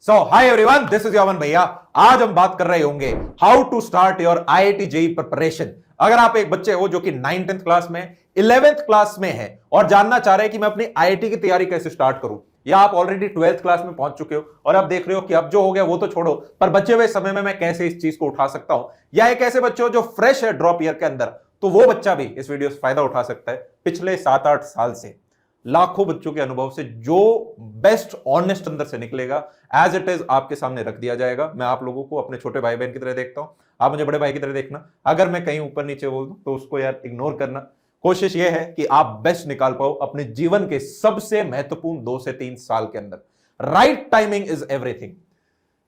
So hi everyone, this is Yaman भैया। आज हम बात कर रहे होंगे how to start your IIT JEE preparation. अगर आप एक बच्चे हो जो कि 9th क्लास में 11th क्लास में है और जानना चाह रहे हैं कि मैं अपनी आईआईटी की तैयारी कैसे स्टार्ट करूं, या आप ऑलरेडी 12th क्लास में पहुंच चुके हो और आप देख रहे हो कि अब जो हो गया वो तो छोड़ो, पर बचे हुए समय में मैं कैसे इस चीज को उठा सकता हूं, या एक ऐसे बच्चे हो जो फ्रेश है ड्रॉप ईयर के अंदर, तो वो बच्चा भी इस वीडियो से फायदा उठा सकता है। पिछले 7-8 साल से लाखों बच्चों के अनुभव से जो बेस्ट ऑनेस्ट अंदर से निकलेगा एज इट इज आपके सामने रख दिया जाएगा। मैं आप लोगों को अपने छोटे भाई बहन की तरह देखता हूं, आप मुझे बड़े भाई की तरह देखना। अगर मैं कहीं ऊपर नीचे बोल दूं तो उसको यार इग्नोर करना। कोशिश यह है कि आप बेस्ट निकाल पाओ अपने जीवन के सबसे महत्वपूर्ण 2 से 3 साल के अंदर। Right timing is everything.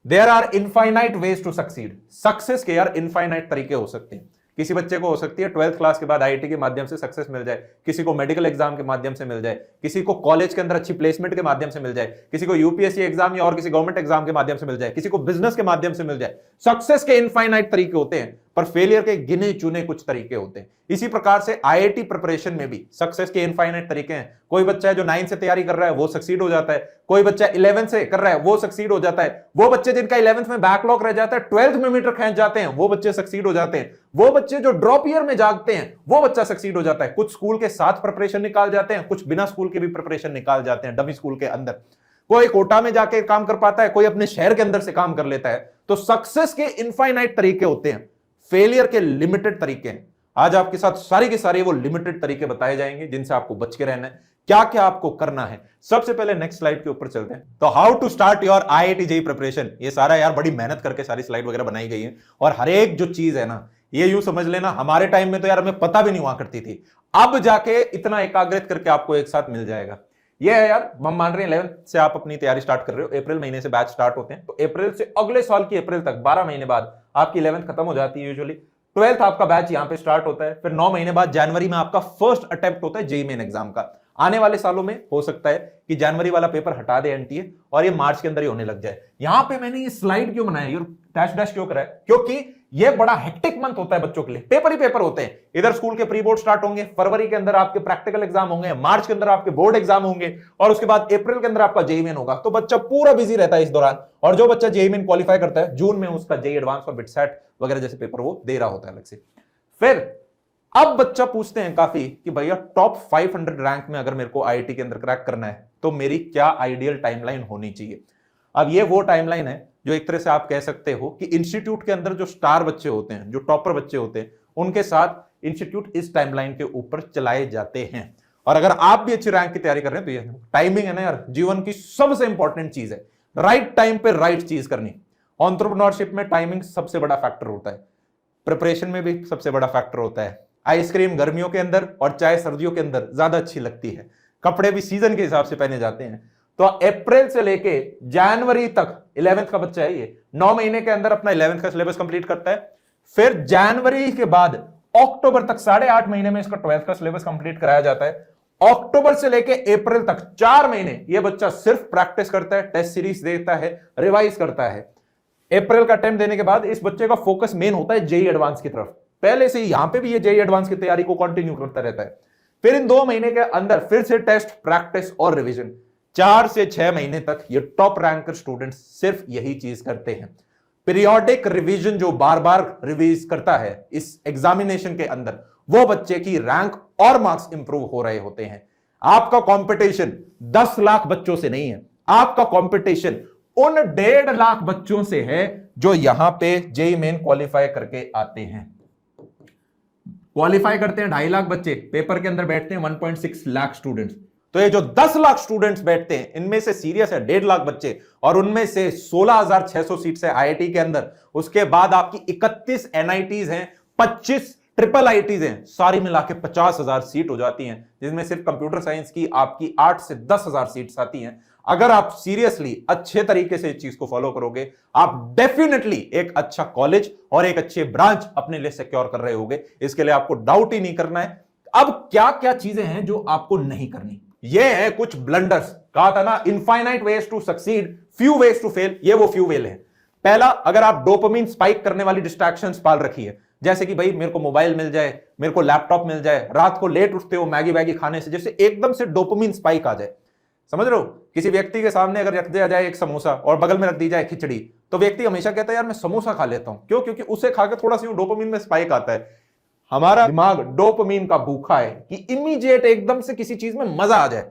There are infinite ways to succeed. Success के यार इनफाइनाइट तरीके हो सकते हैं। किसी बच्चे को हो सकती है 12th क्लास के बाद आईआईटी के माध्यम से सक्सेस मिल जाए, किसी को मेडिकल एग्जाम के माध्यम से मिल जाए, किसी को कॉलेज के अंदर अच्छी प्लेसमेंट के माध्यम से मिल जाए, किसी को यूपीएससी एग्जाम या और किसी गवर्नमेंट एग्जाम के माध्यम से मिल जाए, किसी को बिजनेस के माध्यम से मिल जाए। सक्सेस के इनफाइनाइट तरीके होते हैं, पर फेलियर के गिने चुने कुछ तरीके होते हैं। इसी प्रकार से आईआईटी प्रिपरेशन में भी सक्सेस के इनफाइनाइट तरीके हैं। कोई बच्चा है जो 9 से तैयारी कर रहा है वो सक्सीड हो जाता है, कोई बच्चा 11 से कर रहा है वो सक्सीड हो जाता है, वो बच्चे जिनका 11th में बैकलॉग रह जाता है 12th में मीटर खींच जाते हैं वो बच्चे सक्सीड हो जाते हैं, वो बच्चे जो ड्रॉप ईयर में जागते हैं वो बच्चा सक्सीड हो जाता है। कुछ स्कूल के साथ प्रिपरेशन निकाल जाते हैं, कुछ बिना स्कूल के भी प्रिपरेशन निकाल जाते हैं, डमी स्कूल के अंदर। कोई कोटा में जाके काम कर पाता है, कोई अपने शहर के अंदर से काम कर लेता है। तो सक्सेस के इनफाइनाइट तरीके होते हैं, फेलियर के लिमिटेड तरीके हैं। आज आपके साथ सारी के सारे वो लिमिटेड तरीके बताए जाएंगे जिनसे आपको बच के रहना है, क्या क्या आपको करना है। सबसे पहले नेक्स्ट स्लाइड के ऊपर चलते हैं। तो how to start your IIT JEE preparation, ये सारा यार बड़ी मेहनत करके सारी स्लाइड वगैरह बनाई गई है। और हर एक जो चीज है ना, ये यूं समझ लेना हमारे टाइम में तो यार हमें पता भी नहीं हुआ करती थी, अब जाके इतना एकाग्रित करके आपको एक साथ मिल जाएगा। ये है यार, हम मान रहे हैं 11th से आप अपनी तैयारी स्टार्ट कर रहे हो, अप्रैल महीने से बैच स्टार्ट होते हैं, तो अप्रैल से अगले साल की अप्रैल तक 12 महीने बाद आपकी 11th खत्म हो जाती है यूजुअली। 12th आपका बैच यहां पे स्टार्ट होता है, फिर 9 महीने बाद जनवरी में आपका फर्स्ट अटेम्प्ट होता है जेईई मेन एग्जाम का। आने वाले सालों में हो सकता है कि जनवरी वाला पेपर हटा दे एनटीए और ये मार्च के अंदर ही होने लग जाए। यहां पे मैंने ये स्लाइड क्यों बनाया, ये डैश डैश क्यों करा है, क्योंकि ये बड़ा हेक्टिक मंथ होता है बच्चों के लिए। पेपर ही पेपर होते हैं। इधर स्कूल के प्री बोर्ड स्टार्ट होंगे, फरवरी के अंदर आपके प्रैक्टिकल एग्जाम होंगे, मार्च के अंदर आपके बोर्ड एग्जाम होंगे, और उसके बाद अप्रैल के अंदर आपका जेईई मेन होगा। तो बच्चा पूरा बिजी रहता है इस दौरान। और जो बच्चा जेईई मेन क्वालिफाई करता है, जून में उसका जेईई एडवांस और बिटसेट वगैरह जैसे पेपर वो दे रहा होता है अलग से। फिर अब बच्चा पूछते हैं काफी कि भैया टॉप 500 रैंक में अगर मेरे को आईआईटी के अंदर क्रैक करना है तो मेरी क्या आइडियल टाइमलाइन होनी चाहिए। अब ये वो टाइमलाइन है जो एक तरह से आप कह सकते हो कि इंस्टीट्यूट के अंदर जो स्टार बच्चे होते हैं, जो टॉपर बच्चे होते हैं, उनके साथ इंस्टीट्यूट इस टाइमलाइन के ऊपर चलाए जाते हैं। और अगर आप भी अच्छी रैंक की तैयारी कर रहे हैं तो ये टाइमिंग है ना यार, जीवन की सबसे इंपॉर्टेंट चीज है। राइट टाइम पे राइट चीज करनी। एंटरप्रेन्योरशिप में टाइमिंग सबसे बड़ा फैक्टर होता है, प्रिपरेशन में भी सबसे बड़ा फैक्टर होता है। आइसक्रीम गर्मियों के अंदर और चाय सर्दियों के अंदर ज्यादा अच्छी लगती है, कपड़े भी सीजन के हिसाब से पहने जाते हैं। तो अप्रैल से लेके जनवरी तक 11th का बच्चा है, ये 9 महीने के अंदर अपना 11th का सिलेबस कंप्लीट करता है। फिर जनवरी के बाद अक्टूबर तक 8.5 महीने में इसका 12th का सिलेबस कंप्लीट कराया जाता है। अक्टूबर से लेके अप्रैल तक 4 महीने ये बच्चा सिर्फ प्रैक्टिस करता है, टेस्ट सीरीज देता है, रिवाइज करता है। अप्रैल का अटेम्प्ट देने के बाद इस बच्चे का फोकस मेन होता है जेईई एडवांस की तरफ। पहले से यहां पे भी ये जेईई एडवांस की तैयारी को कंटिन्यू करता रहता है। फिर इन 2 महीने के अंदर फिर से टेस्ट, प्रैक्टिस और रिवीजन। 4 से 6 महीने तक ये टॉप रैंकर स्टूडेंट्स सिर्फ यही चीज करते हैं। पीरियोडिक रिवीजन जो बार बार रिवीज करता है इस एग्जामिनेशन के अंदर, वो बच्चे की रैंक और मार्क्स इंप्रूव हो रहे होते हैं। आपका कंपटीशन 10 लाख बच्चों से नहीं है, आपका कंपटीशन उन 1.5 लाख बच्चों से है जो यहां पे जेईई मेन क्वालिफाई करके आते हैं। क्वालिफाई करते हैं 2.5 लाख बच्चे, पेपर के अंदर बैठते हैं 1.6 लाख स्टूडेंट्स। तो ये जो 10 लाख स्टूडेंट्स बैठते हैं, इनमें से सीरियस है 1.5 लाख बच्चे, और उनमें से 16,600 सीट्स है आईआईटी के अंदर। उसके बाद आपकी 31 एनआईटीज हैं, 25 ट्रिपल आईटीज हैं, सारी मिला के 50,000 सीट हो जाती हैं, जिसमें सिर्फ कंप्यूटर साइंस की आपकी 8 से 10,000 सीट्स आती हैं। अगर आप सीरियसली अच्छे तरीके से इस चीज को फॉलो करोगे, आप डेफिनेटली एक अच्छा कॉलेज और एक अच्छे ब्रांच अपने लिए सिक्योर कर रहे होगे। इसके लिए आपको डाउट ही नहीं करना है। अब क्या क्या चीजें हैं जो आपको नहीं करनी, ये है कुछ ब्लंडर्स। कहा था ना, infinite ways to succeed, few ways to fail. ये वो फ्यू वेल है। पहला, अगर आप डोपामिन स्पाइक करने वाली डिस्ट्रैक्शंस पाल रखी है, जैसे कि भाई मेरे को मोबाइल मिल जाए, मेरे को लैपटॉप मिल जाए, रात को लेट उठते हो मैगी वैगी खाने से, जैसे एकदम से डोपामिन स्पाइक आ जाए, समझ रहे हो? किसी व्यक्ति के सामने अगर रख दिया जाए एक समोसा और बगल में रख दी जाए खिचड़ी, तो व्यक्ति हमेशा कहता है यार मैं समोसा खा लेता हूं। क्यों? क्योंकि उसे खाकर थोड़ा सा डोपामिन में स्पाइक आता है। हमारा दिमाग डोपामिन का भूखा है कि इमीडिएट एकदम से किसी चीज में मजा आ जाए।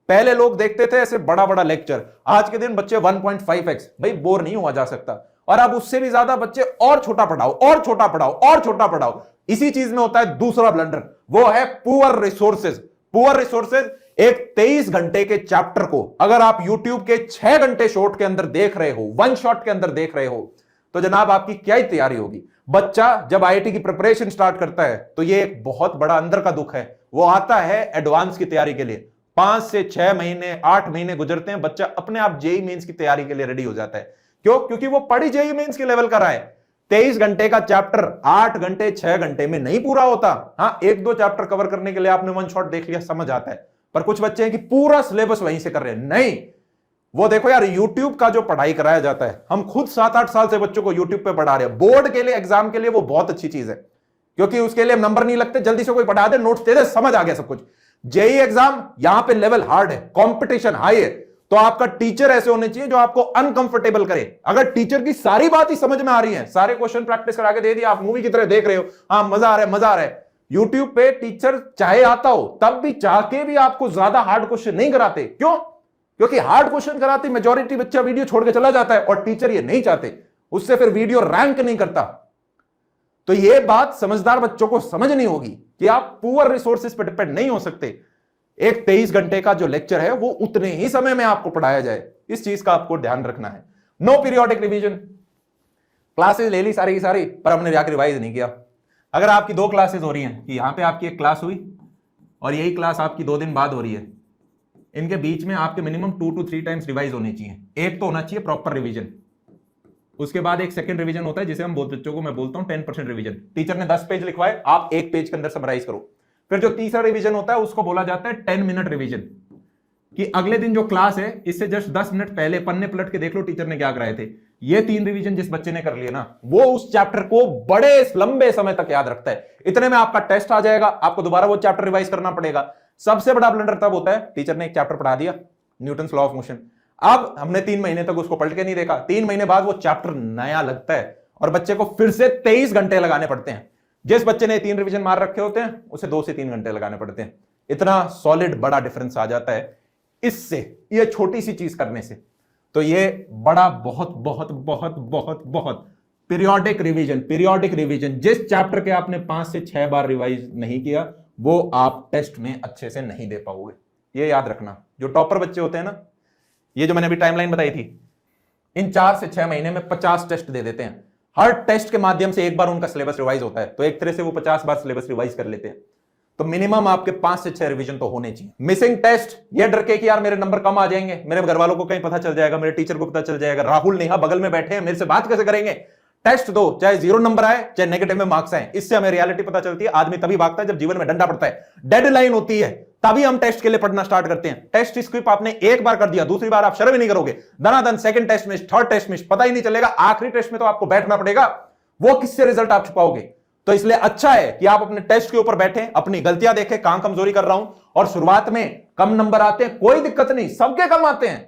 पहले लोग देखते थे ऐसे बड़ा बड़ा लेक्चर, आज के दिन बच्चे 1.5x, भाई बोर नहीं हुआ जा सकता। और अब उससे भी ज्यादा बच्चे और छोटा पढ़ाओ और छोटा पढ़ाओ और छोटा पढ़ाओ। इसी चीज में होता है दूसरा ब्लंडर, वो है पुअर रिसोर्सेज। पुअर रिसोर्सेज, एक 23 घंटे के चैप्टर को अगर आप YouTube के 6 घंटे शॉर्ट के अंदर देख रहे हो, वन शॉट के अंदर देख रहे हो, तो जनाब आपकी क्या ही तैयारी होगी। बच्चा जब आईआईटी की प्रिपरेशन स्टार्ट करता है तो ये एक बहुत बड़ा अंदर का दुख है, वो आता है एडवांस की तैयारी के लिए। 5 से 6 महीने 8 महीने गुजरते हैं, बच्चा अपने आप जेईई मेंस की तैयारी के लिए रेडी हो जाता है। क्यों? क्योंकि वो पढ़ी जेईई मेंस के लेवल का रहा है। 23 घंटे का चैप्टर 8 घंटे 6 घंटे में नहीं पूरा होता। हाँ, 1-2 चैप्टर कवर करने के लिए आपने वन शॉट देख लिया, समझ आता है। पर कुछ बच्चे हैं कि पूरा सिलेबस वहीं से कर रहे हैं। नहीं, वो देखो यार, YouTube का जो पढ़ाई कराया जाता है, हम खुद 7-8 साल से बच्चों को YouTube पे पढ़ा रहे हैं। बोर्ड के लिए, एग्जाम के लिए वो बहुत अच्छी चीज है, क्योंकि उसके लिए नंबर नहीं लगते, जल्दी से कोई पढ़ा दे, नोट्स दे दे, समझ आ गया सब कुछ। जेईई एग्जाम, यहां पे लेवल हार्ड है, कंपटीशन हाई है, तो आपका टीचर ऐसे होने चाहिए जो आपको अनकंफर्टेबल करे। अगर टीचर की सारी बात ही समझ में आ रही है, सारे क्वेश्चन प्रैक्टिस करा के दे दिया, आप मूवी की तरह देख रहे हो, हाँ मजा आ रहा है, मजा आ रहा है। यूट्यूब पे टीचर चाहे आता हो तब भी, चाह के भी आपको ज्यादा हार्ड क्वेश्चन नहीं कराते। क्यों? क्योंकि हार्ड क्वेश्चन कराते मेजॉरिटी बच्चा वीडियो छोड़ के चला जाता है, और टीचर ये नहीं चाहते, उससे फिर वीडियो रैंक नहीं करता। तो ये बात समझदार बच्चों को समझनी होगी कि आप पुअर रिसोर्सेज पर डिपेंड नहीं हो सकते। एक 23 घंटे का जो लेक्चर है वो उतने ही समय में आपको पढ़ाया जाए, इस चीज का आपको ध्यान रखना है। No periodic revision. क्लासेस ले ली सारी की सारी, पर हमने जाकर रिवाइज नहीं किया। अगर आपकी 2 क्लासेस हो रही हैं, कि यहां पे आपकी एक क्लास हुई और यही क्लास आपकी 2 दिन बाद हो रही है, इनके बीच में आपके मिनिमम 2 to 3 टाइम्स रिवाइज होनी चाहिए। एक तो होना चाहिए प्रॉपर रिवीजन, उसके बाद एक सेकंड रिवीजन होता है जिसे हम बहुत बच्चों को मैं बोलता हूं 10% रिवीजन। टीचर ने 10 पेज लिखवाए, आप 1 पेज के अंदर समराइज करो। फिर जो तीसरा रिवीजन होता है उसको बोला जाता है 10 मिनट रिवीजन, कि अगले दिन जो क्लास है इससे जस्ट 10 मिनट पहले पन्ने पलट के देख लो टीचर ने क्या कराए थे। ये 3 रिवीजन जिस बच्चे ने कर लिए ना, वो उस चैप्टर को बड़े लंबे समय तक याद रखता है। इतने में आपका टेस्ट आ जाएगा, आपको दोबारा वो चैप्टर रिवाइज करना पड़ेगा। सबसे बड़ा ब्लंडर तब होता है, टीचर ने एक चैप्टर पढ़ा दिया, न्यूटन्स लॉ ऑफ मोशन, अब हमने 3 महीने तक उसको पलट के नहीं देखा। 3 महीने बाद वो चैप्टर नया लगता है और बच्चे को फिर से 23 घंटे लगाने पड़ते हैं। जिस बच्चे ने 3 रिवीजन मार रखे होते हैं उसे 2 से 3 घंटे लगाने पड़ते हैं। इतना सॉलिड बड़ा डिफरेंस आ जाता है इससे, ये छोटी सी चीज करने से। तो ये बड़ा बहुत बहुत बहुत बहुत बहुत पीरियोडिक रिवीजन, पीरियोडिक रिवीजन, जिस चैप्टर के आपने 5 से 6 बार रिवाइज नहीं किया वो आप टेस्ट में अच्छे से नहीं दे पाओगे। ये याद रखना। जो टॉपर बच्चे होते हैं ना, ये जो मैंने अभी टाइमलाइन बताई थी, इन 4 से 6 महीने में 50 टेस्ट दे देते हैं। हर टेस्ट के माध्यम से एक बार उनका सिलेबस रिवाइज होता है, तो एक तरह से वो 50 बार सिलेबस रिवाइज कर लेते हैं। तो मिनिमम आपके 5 से 6 रिवीजन तो होने चाहिए। मिसिंग टेस्ट, ये डर के कि यार मेरे नंबर कम आ जाएंगे, मेरे घर वालों को कहीं पता चल जाएगा, मेरे टीचर को पता चल जाएगा, राहुल नेहा बगल में बैठे हैं, मेरे से बात कैसे करेंगे। टेस्ट दो, चाहे 0 नंबर आए चाहे नेगेटिव में मार्क्स आए, इससे हमें रियलिटी पता चलती है। आदमी तभी भागता है जब जीवन में डंडा पड़ता है, डेडलाइन होती है, तभी हम टेस्ट के लिए पढ़ना स्टार्ट करते हैं। टेस्ट स्क्रिप्ट आपने एक बार कर दिया, दूसरी बार आप शर्म ही नहीं करोगे, दनादन सेकंड टेस्ट में, थर्ड टेस्ट में, पता ही नहीं चलेगा, आखिरी टेस्ट में तो आपको बैठना पड़ेगा। वो किससे रिजल्ट आप छुपाओगे। तो इसलिए अच्छा है कि आप अपने टेस्ट के ऊपर बैठे, अपनी गलतियां देखें, कहां कमजोरी कर रहा हूं। और शुरुआत में कम नंबर आते हैं, कोई दिक्कत नहीं, सबके कम आते हैं,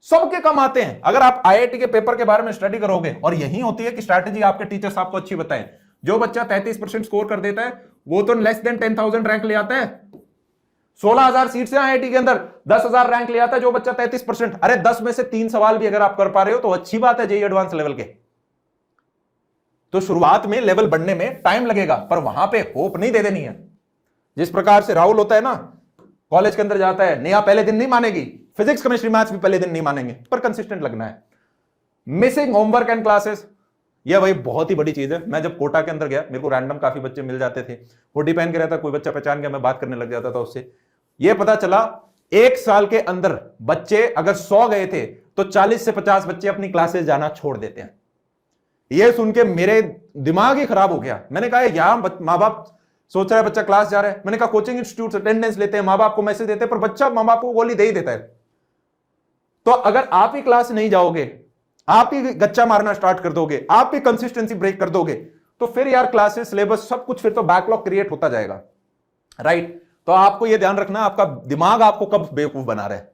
सबके कम आते हैं। अगर आप आईआईटी के पेपर के बारे में स्टडी करोगे, और यही होती है कि स्ट्रैटेजी आपके टीचर्स आपको अच्छी बताएं। जो बच्चा 33% स्कोर कर देता है वो तो लेस देन 10,000 रैंक ले आता है। 16,000 सीट से आईआईटी के अंदर 10,000 रैंक ले आता है जो बच्चा 33%। अरे 10 में से 3 सवाल भी अगर आप कर पा रहे हो तो अच्छी बात है जेईई एडवांस लेवल के। तो शुरुआत में लेवल बढ़ने में टाइम लगेगा, पर वहां पे होप नहीं दे देनी है। जिस प्रकार से राहुल होता है ना, कॉलेज के अंदर जाता है, नेहा पहले दिन नहीं मानेगी, फिजिक्स केमिस्ट्री मैथ्स भी पहले दिन नहीं मानेंगे, पर कंसिस्टेंट लगना है। मिसिंग होमवर्क एंड क्लासेस, यह भाई बहुत ही बड़ी चीज है। मैं जब कोटा के अंदर गया, मेरे को रैंडम काफी बच्चे मिल जाते थे, हुडी पहन के रहता, कोई बच्चा पहचान गया, मैं बात करने लग जाता था उससे। यह पता चला 1 साल के अंदर बच्चे अगर 100 गए थे तो 40 से 50 बच्चे अपनी क्लासेस जाना छोड़ देते हैं। यह सुन के मेरे दिमाग ही खराब हो गया। मैंने कहा यार, माँ बाप सोच रहा है बच्चा क्लास जा रहा है, मैंने कहा कोचिंग इंस्टीट्यूट अटेंडेंस लेते हैं, माँ बाप को मैसेज देते हैं, पर बच्चा माँ बाप को गोली दे ही देता है। तो अगर आप ही क्लास नहीं जाओगे, आप ही गच्चा मारना स्टार्ट कर दोगे, आप ही कंसिस्टेंसी ब्रेक कर दोगे, तो फिर यार क्लासेस, सिलेबस, सब कुछ फिर तो बैकलॉग क्रिएट होता जाएगा, राइट। तो आपको यह ध्यान रखना, आपका दिमाग आपको कब बेवकूफ बना रहा है।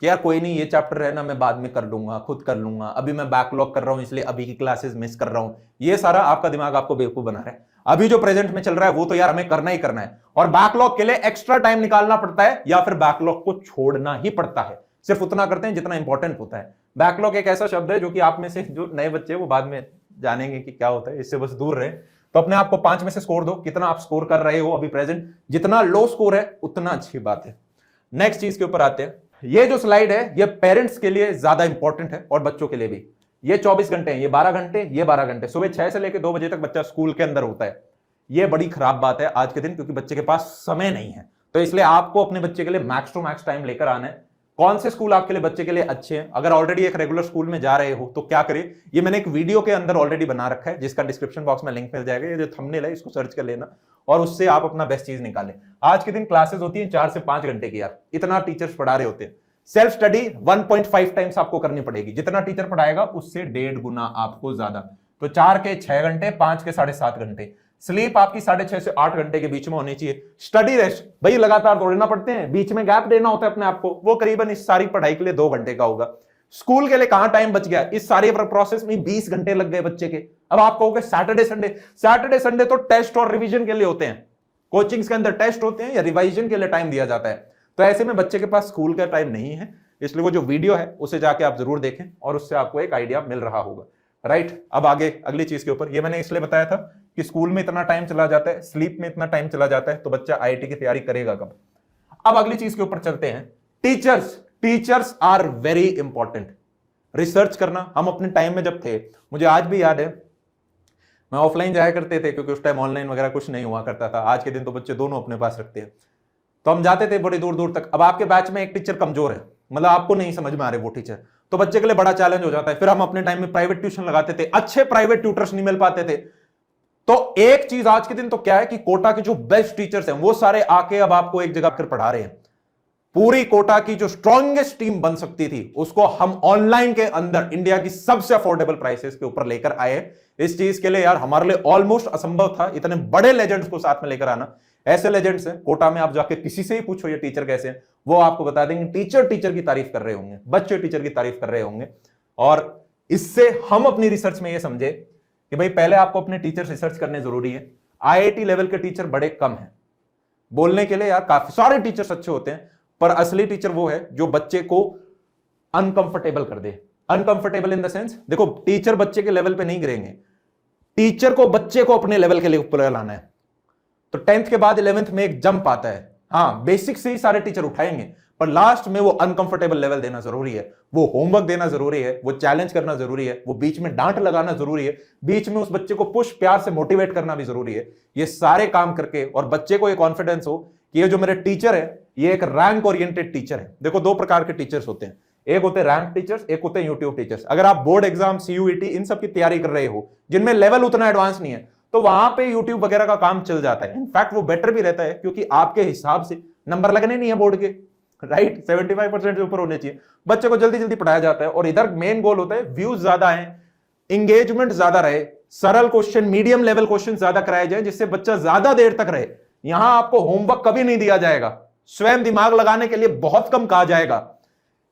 कि यार कोई नहीं, ये चैप्टर है ना, मैं बाद में कर लूंगा, खुद कर लूंगा, अभी मैं बैकलॉग कर रहा हूं इसलिए अभी की क्लासेस मिस कर रहा हूं। ये सारा आपका दिमाग आपको बेवकूफ बना रहा है। अभी जो प्रेजेंट में चल रहा है वो तो यार हमें करना ही करना है, और बैकलॉग के लिए एक्स्ट्रा टाइम निकालना पड़ता है या फिर बैकलॉग को छोड़ना ही पड़ता है। सिर्फ उतना करते हैं जितना इंपॉर्टेंट होता है। बैकलॉग एक ऐसा शब्द है जो कि आप में से जो नए बच्चे वो बाद में जानेंगे कि क्या होता है, इससे बस दूर रहे। तो अपने आप को 5 में से स्कोर दो, कितना आप स्कोर कर रहे हो अभी प्रेजेंट, जितना लो स्कोर है उतना अच्छी बात है। नेक्स्ट चीज के ऊपर आते हैं। ये जो स्लाइड है ये पेरेंट्स के लिए ज्यादा इंपॉर्टेंट है और बच्चों के लिए भी। ये 24 घंटे हैं, ये 12 घंटे, ये 12 घंटे, सुबह 6 से लेकर 2 बजे तक बच्चा स्कूल के अंदर होता है। ये बड़ी खराब बात है आज के दिन, क्योंकि बच्चे के पास समय नहीं है। तो इसलिए आपको अपने बच्चे के लिए मैक्स टू मैक्स टाइम लेकर आना है। कौन से स्कूल आपके लिए बच्चे के लिए अच्छे हैं, अगर ऑलरेडी एक रेगुलर स्कूल में जा रहे हो तो क्या करें, ये मैंने एक वीडियो के अंदर ऑलरेडी बना रखा है, जिसका डिस्क्रिप्शन बॉक्स में लिंक मिल जाएगा। ये जो थंबनेल है इसको सर्च कर लेना और उससे आप अपना बेस्ट चीज निकालें। आज के दिन क्लासेस होती है 4 से 5 घंटे की, यार इतना टीचर्स पढ़ा रहे होते हैं। सेल्फ स्टडी 1.5 टाइम्स आपको करनी पड़ेगी, जितना टीचर पढ़ाएगा उससे 1.5 गुना आपको ज्यादा। तो 4 के 6 घंटे, 5 के 7.5 घंटे। स्लीप आपकी 6.5 से 8 घंटे के बीच में होनी चाहिए। स्टडी रेस्ट भाई लगातार दौड़ना पड़ते हैं, बीच में गैप देना होता है अपने आप को, वो करीबन इस सारी पढ़ाई के लिए 2 घंटे का होगा। स्कूल के लिए कहां टाइम बच गया, इस सारे प्रोसेस में 20 घंटे लग गए बच्चे के। अब आप कहोगे सैटरडे संडे तो टेस्ट और रिवीजन के लिए होते हैं, कोचिंग्स के अंदर टेस्ट होते हैं या रिवाइजन के लिए टाइम दिया जाता है। तो ऐसे में बच्चे के पास स्कूल का टाइम नहीं है, इसलिए वो जो वीडियो है उसे जाके आप जरूर देखें और उससे आपको एक आइडिया मिल रहा होगा। राइट, अब आगे अगली चीज के ऊपर, ये मैंने इसलिए बताया था कि स्कूल में इतना टाइम चला जाता है, स्लीप में इतना टाइम चला जाता है, तो बच्चा आईआईटी की तैयारी करेगा कब। अब अगली चीज के ऊपर चलते हैं। Teachers are very important. Research करना, हम अपने टाइम में जब थे, मुझे आज भी याद है, मैं ऑफलाइन जाया करते थे क्योंकि उस टाइम ऑनलाइन वगैरह कुछ नहीं हुआ करता था। आज के दिन तो बच्चे दोनों अपने पास रखते हैं, तो हम जाते थे बड़ी दूर दूर तक। अब आपके बैच में एक टीचर कमजोर है, मतलब आपको नहीं समझ में आ रहे वो टीचर, तो बच्चे के लिए बड़ा चैलेंज हो जाता है। फिर हम अपने टाइम में प्राइवेट ट्यूशन लगाते थे, अच्छे प्राइवेट ट्यूटर्स नहीं मिल पाते थे। तो एक चीज आज के दिन तो क्या है कि कोटा के जो बेस्ट टीचर्स हैं वो सारे आके अब आपको एक जगह पर पढ़ा रहे हैं। पूरी कोटा की जो स्ट्रॉन्गेस्ट टीम बन सकती थी उसको हम ऑनलाइन के अंदर इंडिया की सबसे अफोर्डेबल प्राइसेस के ऊपर लेकर आए। इस चीज के लिए यार हमारे लिए ऑलमोस्ट असंभव था इतने बड़े लेजेंड्स को साथ में लेकर आना। ऐसे लेजेंड्स हैं कोटा में, आप जाके किसी से ही पूछो ये टीचर कैसे हैं, वो आपको बता देंगे टीचर की तारीफ कर रहे होंगे, बच्चे टीचर की तारीफ कर रहे होंगे। और इससे हम अपनी रिसर्च में ये समझे कि भाई पहले आपको अपने टीचर रिसर्च करने जरूरी है। आईआईटी लेवल के टीचर बड़े कम हैं, बोलने के लिए यार काफी सारे टीचर्स अच्छे होते हैं, पर असली टीचर वो है जो बच्चे को अनकंफर्टेबल कर दे। अनकंफर्टेबल इन द सेंस, देखो टीचर बच्चे के लेवल पे नहीं गिरेंगे, टीचर को बच्चे को अपने लेवल के लिए ऊपर लाना है। तो 10th के बाद 11th में एक जंप आता है। हाँ, बेसिक से ही सारे टीचर उठाएंगे, पर लास्ट में वो अनकंफर्टेबल लेवल देना जरूरी है, वो होमवर्क देना जरूरी है, वो चैलेंज करना जरूरी है, वो बीच में डांट लगाना जरूरी है, बीच में उस बच्चे को पुश प्यार से मोटिवेट करना भी जरूरी है। ये सारे काम करके और बच्चे को ये कॉन्फिडेंस हो कि ये जो मेरे टीचर है ये एक रैंक ओरिएंटेड टीचर है। देखो 2 प्रकार के टीचर्स होते हैं, एक होते हैं रैंक टीचर्स, एक होते हैं यूट्यूब टीचर्स। अगर आप बोर्ड एग्जाम, सीयूईटी इन सब की तैयारी कर रहे हो जिनमें लेवल उतना एडवांस नहीं है, तो वहां पे यूट्यूब वगैरह का काम चल जाता है। इनफैक्ट वो बेटर भी रहता है क्योंकि आपके हिसाब से नंबर लगने नहीं है बोर्ड के, राइट, 75% से ऊपर होने चाहिए, बच्चे को जल्दी जल्दी पढ़ाया जाता है। और इधर मेन गोल होता है व्यूज ज्यादा है, इंगेजमेंट ज्यादा रहे, सरल क्वेश्चन, मीडियम लेवल क्वेश्चन ज्यादा कराए जाए जिससे बच्चा ज्यादा देर तक रहे। यहां आपको होमवर्क कभी नहीं दिया जाएगा, स्वयं दिमाग लगाने के लिए बहुत कम कहा जाएगा।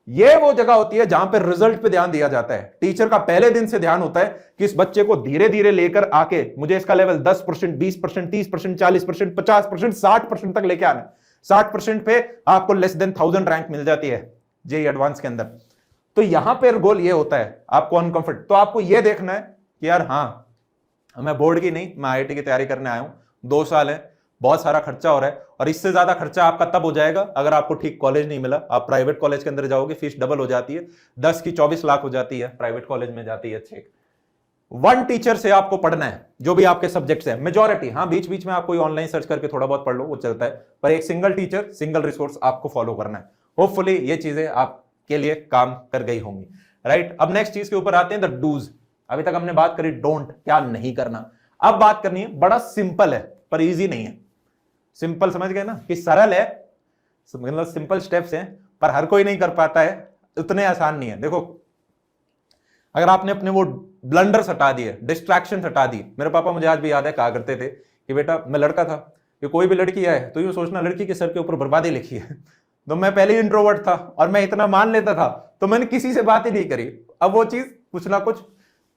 यह वो जगह होती है जहां पर रिजल्ट पे ध्यान दिया जाता है। टीचर का पहले दिन से ध्यान होता है कि इस बच्चे को धीरे धीरे लेकर आके मुझे इसका लेवल 10%, 20%, 30%, 40%, 50%, 60% तक लेके आना है। 60% पे आपको लेस देन 1000 रैंक मिल जाती है जेईई एडवांस के अंदर। तो यहां पर गोल ये होता है आपको अनकंफर्ट, तो आपको यह देखना है कि यार हाँ, मैं बोर्ड की नहीं, मैं आईआईटी की तैयारी करने आया हूं, 2 साल है, बहुत सारा खर्चा हो रहा है। और इससे ज्यादा खर्चा आपका तब हो जाएगा अगर आपको ठीक कॉलेज नहीं मिला। आप प्राइवेट कॉलेज के अंदर जाओगे, फीस डबल हो जाती है, 10 की 24 लाख हो जाती है, प्राइवेट कॉलेज में जाती है 6। 1 टीचर से आपको पढ़ना है जो भी आपके सब्जेक्ट्स है, मेजॉरिटी। हाँ, बीच बीच में आप कोई ऑनलाइन सर्च करके थोड़ा बहुत पढ़ लो, वो चलता है, पर एक सिंगल टीचर, सिंगल रिसोर्स आपको फॉलो करना है। होपफुली ये चीजें आपके लिए काम कर गई होंगी, राइट। अब नेक्स्ट चीज के ऊपर आते हैं, द डूज। अभी तक हमने बात करी डोंट, क्या नहीं करना। अब बात करनी है, बड़ा सिंपल है पर इजी नहीं है। सिंपल समझ गए ना, कि सरल है, मतलब सिंपल स्टेप्स हैं, पर हर कोई नहीं कर पाता है, उतने आसान नहीं है। देखो अगर आपने अपने वो ब्लंडर्स हटा दिए, डिस्ट्रैक्शन हटा दी। मेरे पापा मुझे आज भी याद है कहा करते थे कि बेटा, मैं लड़का था, कि कोई भी लड़की आए तो यूं सोचना लड़की के सर के ऊपर बर्बादी लिखी है। तो मैं पहले ही इंट्रोवर्ट था और मैं इतना मान लेता था, तो मैंने किसी से बात ही नहीं करी। अब वो चीज कुछ ना कुछ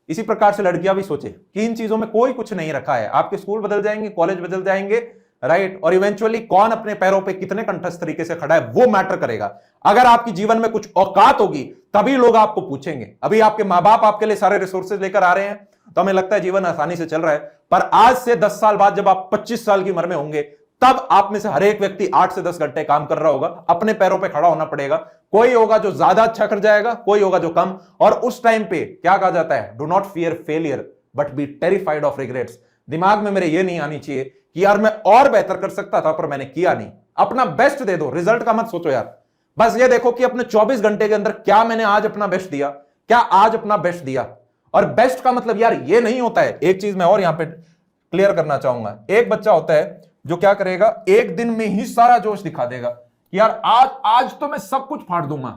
इसी प्रकार से लड़कियां भी सोचे कि इन चीजों में कोई कुछ नहीं रखा है। आपके स्कूल बदल जाएंगे, कॉलेज बदल जाएंगे, राइट, और इवेंचुअली कौन अपने पैरों पे कितने कंठस्थ तरीके से खड़ा है वो मैटर करेगा। अगर आपकी जीवन में कुछ औकात होगी तभी लोग आपको पूछेंगे। अभी आपके माँ बाप आपके लिए सारे रिसोर्सेज लेकर आ रहे हैं तो हमें लगता है जीवन आसानी से चल रहा है, पर आज से 10 साल बाद जब आप 25 साल की उम्र में होंगे तब आप में से हर एक व्यक्ति 8 से 10 घंटे काम कर रहा होगा, अपने पैरों पे खड़ा होना पड़ेगा। कोई होगा जो ज्यादा अच्छा कर जाएगा, कोई होगा जो कम, और उस टाइम पे क्या कहा जाता है, do not fear failure but be terrified of regrets. दिमाग में मेरे ये नहीं आनी चाहिए कि यार मैं और बेहतर कर सकता था पर मैंने किया नहीं। अपना बेस्ट दे दो, रिजल्ट का मत सोचो यार, बस ये देखो कि अपने 24 घंटे के अंदर क्या मैंने आज अपना बेस्ट दिया, क्या आज अपना बेस्ट दिया। और बेस्ट का मतलब यार ये नहीं होता है, एक चीज मैं और यहां पे क्लियर करना चाहूंगा। एक बच्चा होता है जो क्या करेगा, एक दिन में ही सारा जोश दिखा देगा कि यार आज तो मैं सब कुछ फाड़ दूंगा,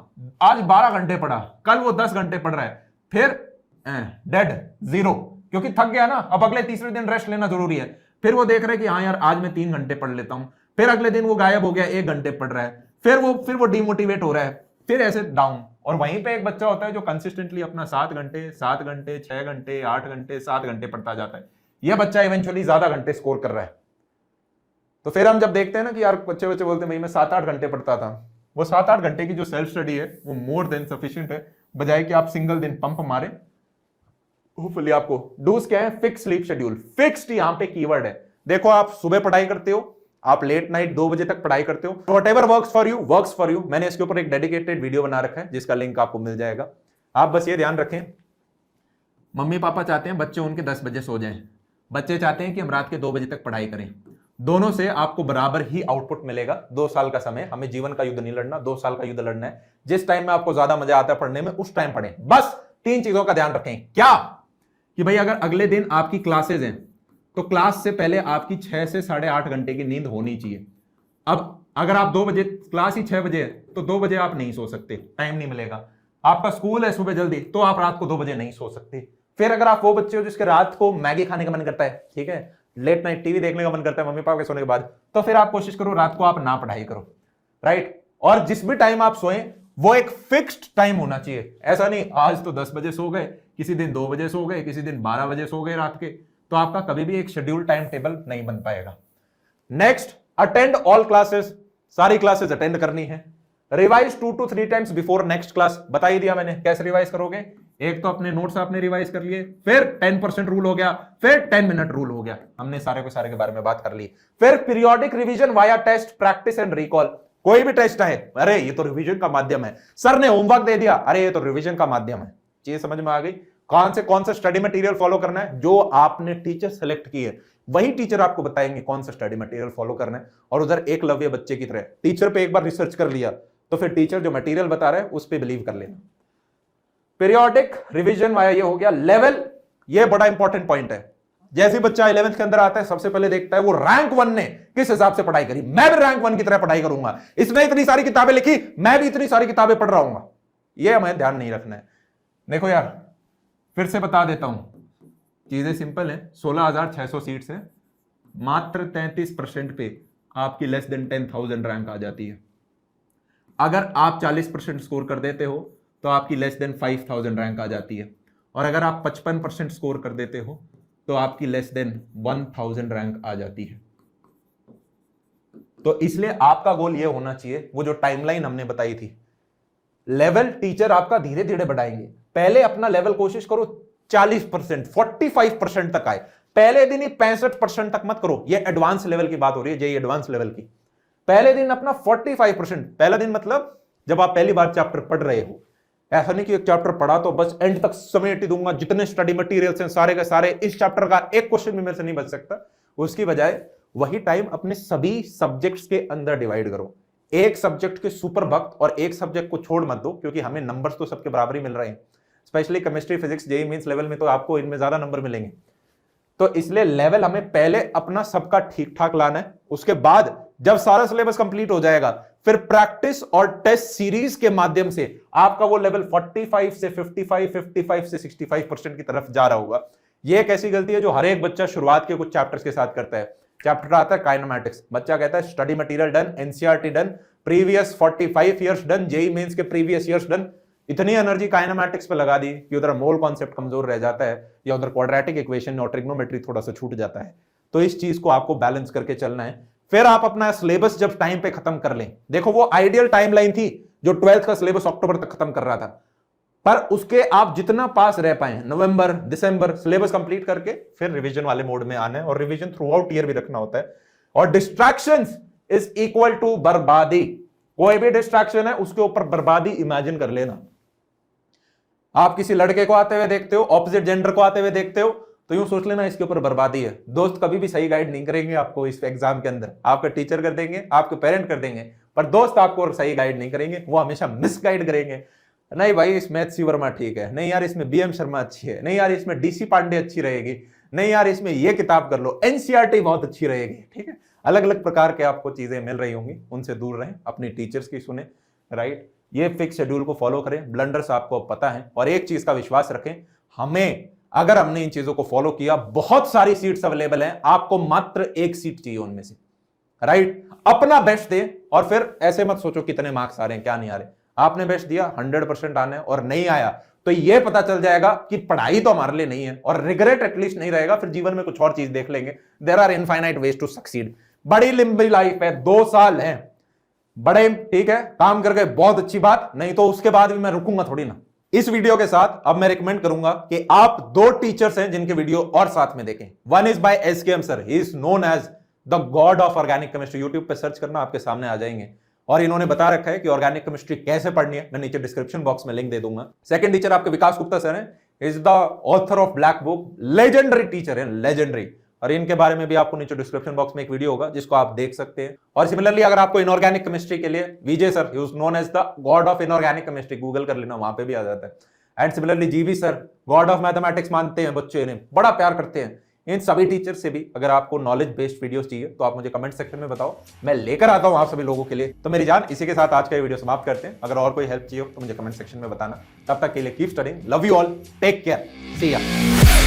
आज 12 घंटे पढ़ा, कल वो 10 घंटे पढ़ रहा है, फिर डेड, जीरो, क्योंकि थक गया ना, अब अगले तीसरे दिन रेस्ट लेना जरूरी है। फिर वो देख रहे कि हाँ यार आज मैं 3 घंटे पढ़ लेता हूं, फिर अगले दिन वो गायब हो गया, 1 घंटे पढ़ रहा है, फिर वो डिमोटिवेट हो रहा है, फिर ऐसे डाउन। और वहीं पे एक बच्चा होता है जो कंसिस्टेंटली अपना 7 घंटे 6 घंटे 8 घंटे 7 घंटे पढ़ता जाता है। यह बच्चा इवेंचुअली ज्यादा घंटे स्कोर कर रहा है। तो फिर हम जब देखते हैं ना कि यार बच्चे बोलते हैं भाई मैं 7-8 घंटे पढ़ता था, वो 7-8 घंटे की जो सेल्फ स्टडी है वो मोर देन सफिशिएंट है, बजाय कि आप सिंगल दिन पंप मारे। होपफुली आपको डूज क्या है, फिक्स स्लीप शेड्यूल। फिक्स्ड यहां पे कीवर्ड है। देखो आप सुबह पढ़ाई करते हो, आप लेट नाइट 2 बजे तक पढ़ाई करते हो, व्हाटएवर वर्क्स फॉर यू। मैंने इसके ऊपर एक डेडिकेटेड वीडियो बना रखा है जिसका लिंक आपको मिल जाएगा। आप बस ये ध्यान रखें, मम्मी पापा चाहते हैं बच्चे उनके 10 बजे सो जाएं, बच्चे चाहते हैं कि हम रात के 2 बजे तक पढ़ाई करें। दोनों से आपको बराबर ही आउटपुट मिलेगा। 2 साल का समय, हमें जीवन का युद्ध नहीं लड़ना, 2 साल का युद्ध लड़ना है। जिस टाइम में आपको ज्यादा मजा आता है पढ़ने में उस टाइम पढ़ें। बस 3 चीजों का ध्यान रखें। क्या कि भाई अगर अगले दिन आपकी क्लासेज हैं तो क्लास से पहले आपकी 6 से 8.5 घंटे की नींद होनी चाहिए। अब अगर आप 2 बजे, क्लास ही 6 बजे है तो 2 बजे आप नहीं सो सकते, टाइम नहीं मिलेगा। आपका स्कूल है सुबह जल्दी तो आप रात को 2 बजे नहीं सो सकते। फिर अगर आप वो बच्चे हो जिसके रात को मैगी खाने का मन करता है, ठीक है, लेट नाइट टीवी देखने का मन करता है मम्मी पापा के सोने के बाद, तो फिर आप कोशिश करो रात को आप ना पढ़ाई करो, राइट। और जिस भी टाइम आप सोएं वो एक फिक्स्ड टाइम होना चाहिए। ऐसा नहीं आज तो 10 बजे सो गए, किसी दिन 2 बजे सो गए, किसी दिन 12 बजे सो गए रात के, तो आपका कभी भी एक शेड्यूल टाइम टेबल नहीं बन पाएगा। Next, attend all classes. सारी क्लासेस अटेंड करनी है। Revise 2 to 3 times before next class. बता ही दिया मैंने कैसे रिवाइज करोगे। एक तो अपने नोट्स आपने रिवाइज कर लिए, फिर 10% रूल हो गया, फिर 10 मिनट रूल हो गया, हमने सारे के बारे में बात कर ली। फिर periodic revision via test, practice and recall. कोई भी टेस्ट है, अरे ये तो रिवीजन का माध्यम है, सर ने होमवर्क दे दिया, अरे ये तो रिवीजन का माध्यम है। चीज समझ में आ गई। कौन से स्टडी मटेरियल फॉलो करना है, जो आपने टीचर सेलेक्ट की है वही टीचर आपको बताएंगे कौन सा स्टडी मटेरियल फॉलो करना है। और उधर एकलव्य बच्चे की तरह टीचर पे एक बार रिसर्च कर लिया तो फिर टीचर जो मटेरियल बता रहा है उस पर बिलीव कर लेना। पीरियोडिक रिवीजन वाया ये हो गया। लेवल, ये बड़ा इंपॉर्टेंट पॉइंट है। जैसे बच्चा 11th के अंदर आता है सबसे पहले देखता है वो रैंक 1 ने किस हिसाब से पढ़ाई करी, मैं भी रैंक 1 की तरह पढ़ाई करूंगा, इसने इतनी सारी किताबें लिखी मैं भी इतनी सारी किताबें पढ़ रहा हूं। ये हमें ध्यान नहीं रखना है। देखो यार फिर से बता देता हूं, चीजें सिंपल है। 16,600 सीट्स है, मात्र 33% पे आपकी लेस देन 10,000 रैंक आ जाती है। अगर आप 40% स्कोर कर देते हो तो आपकी लेस देन 5,000 रैंक आ जाती है, और अगर आप 55% स्कोर कर देते हो तो आपकी लेस देन 1,000 रैंक आ जाती है। तो इसलिए आपका गोल ये होना चाहिए, वो जो टाइमलाइन हमने बताई थी, लेवल टीचर आपका धीरे धीरे बढ़ाएंगे। पहले अपना लेवल कोशिश करो 40%, 45% तक आए। पहले दिन ही 65% तक मत करो। ये एडवांस लेवल की बात हो रही है, जेईई एडवांस लेवल की। पहले दिन अपना 45%, पहला दिन मतलब जब आप पहली बार चैप्टर पढ़ रहे हो। ऐसा नहीं कि एक चैप्टर पढ़ा तो बस एंड तक समेट दूंगा, जितने स्टडी मटेरियल्स हैं सारे के सारे, इस चैप्टर का एक क्वेश्चन भी मेरे से नहीं बच सकता। उसकी बजाय वही टाइम अपने सभी सब्जेक्ट्स के अंदर डिवाइड करो। एक सब्जेक्ट के सुपर भक्त और एक सब्जेक्ट को छोड़ मत दो, क्योंकि हमें नंबर्स तो सबके बराबर ही मिल रहे हैं। Specially chemistry, physics, JEE Mains level में तो आपको इनमें ज्यादा नंबर मिलेंगे। तो इसलिए लेवल हमें पहले अपना सबका ठीक ठाक लाना है। उसके बाद जब सारा सिलेबस कंप्लीट हो जाएगा फिर प्रैक्टिस और टेस्ट सीरीज के माध्यम से आपका वो लेवल 45 से 55 से 65% की तरफ जा रहा होगा। ये एक ऐसी गलती है जो हर एक बच्चा शुरुआत के कुछ चैप्टर्स के साथ करता है चैप्टर आता है काइनेमैटिक्स, बच्चा कहता है study material done, NCERT done, previous 45 years done, JEE Mains के प्रीवियस ईयर्स डन। इतनी एनर्जी काइनेमैटिक्स पे लगा दी कि उधर मोल कॉन्सेप्ट कमजोर रह जाता है या उधर क्वाड्रेटिक इक्वेशन और ट्रिग्नोमेट्री थोड़ा सा छूट जाता है। तो इस चीज को आपको बैलेंस करके चलना है। फिर आप अपना सिलेबस जब टाइम पे खत्म कर लें, देखो वो आइडियल टाइमलाइन थी जो 12th का सिलेबस अक्टूबर तक खत्म कर रहा था, पर उसके आप जितना पास रह पाए, नवंबर दिसंबर सिलेबस कंप्लीट करके फिर रिवीजन वाले मोड में आना है, और रिवीजन थ्रू आउट ईयर भी रखना होता है। और डिस्ट्रैक्शंस इज इक्वल टू बर्बादी। कोई भी डिस्ट्रैक्शन है उसके ऊपर बर्बादी इमेजिन कर लेना। आप किसी लड़के को आते हुए देखते हो, ऑपोजिट जेंडर को आते हुए देखते हो, तो यूं सोच लेना इसके ऊपर बर्बादी है। दोस्त कभी भी सही गाइड नहीं करेंगे आपको इस एग्जाम के अंदर, आपके टीचर कर देंगे, आपके पेरेंट कर देंगे, पर दोस्त आपको सही गाइड नहीं करेंगे, वो हमेशा मिस गाइड करेंगे। नहीं भाई इस मैथ सी वर्मा ठीक है, नहीं यार इसमें बीएम शर्मा अच्छी है, नहीं यार इसमें डीसी पांडे अच्छी रहेगी, नहीं यार इसमें ये किताब कर लो, एनसीईआरटी बहुत अच्छी रहेगी। ठीक है, अलग अलग प्रकार के आपको चीजें मिल रही होंगी, उनसे दूर रहें, अपनी टीचर्स की सुने, राइट। ये फिक्स शेड्यूल को फॉलो करें, ब्लंडर्स आपको पता है, और एक चीज का विश्वास रखें, हमें अगर हमने इन चीजों को फॉलो किया, बहुत सारी सीट्स अवेलेबल हैं, आपको मात्र एक सीट चाहिए उनमें से, राइट। अपना बेस्ट दे, और फिर ऐसे मत सोचो कितने मार्क्स आ रहे हैं क्या नहीं आ रहे, आपने बेस्ट दिया 100% आने, और नहीं आया तो यह पता चल जाएगा कि पढ़ाई तो हमारे लिए नहीं है, और रिग्रेट एटलीस्ट नहीं रहेगा, फिर जीवन में कुछ और चीज देख लेंगे। There are infinite ways to succeed. बड़ी लंबी लाइफ है, 2 साल है, बड़े ठीक है, काम कर गए बहुत अच्छी बात, नहीं तो उसके बाद भी मैं रुकूंगा थोड़ी ना। इस वीडियो के साथ अब मैं रिकमेंड करूंगा कि आप 2 टीचर्स हैं जिनके वीडियो और साथ में देखें। One is by SKM sir, he is known as the God of organic chemistry. YouTube पे सर्च करना, आपके सामने आ जाएंगे, और इन्होंने बता रखा है कि ऑर्गेनिक केमिस्ट्री कैसे पढ़नी है, मैं नीचे डिस्क्रिप्शन बॉक्स में लिंक दे दूंगा। सेकंड टीचर आपके विकास गुप्ता सर हैं, is the author of black book, legendary teacher है, लेजेंडरी, और इनके बारे में भी आपको नीचे डिस्क्रिप्शन बॉक्स में एक वीडियो होगा जिसको आप देख सकते हैं। और सिमिलरली अगर आपको इनऑर्गेनिक केमिस्ट्री के लिए Vijay sir, he is known as the God of inorganic chemistry, Google कर लेना, वहां पे भी आ जाता है। And similarly GV sir, god of mathematics मानते हैं बच्चे, इन्हें बड़ा प्यार करते हैं। इन सभी टीचर से भी अगर आपको नॉलेज बेस्ड वीडियोस चाहिए तो आप मुझे कमेंट सेक्शन में बताओ, मैं लेकर आता हूं आप सभी लोगों के लिए। तो मेरी जान, इसी के साथ आज का ये वीडियो समाप्त करते हैं। अगर और कोई हेल्प चाहिए हो तो मुझे कमेंट सेक्शन में बताना। तब तक के लिए keep studying, love you all, take care, see या।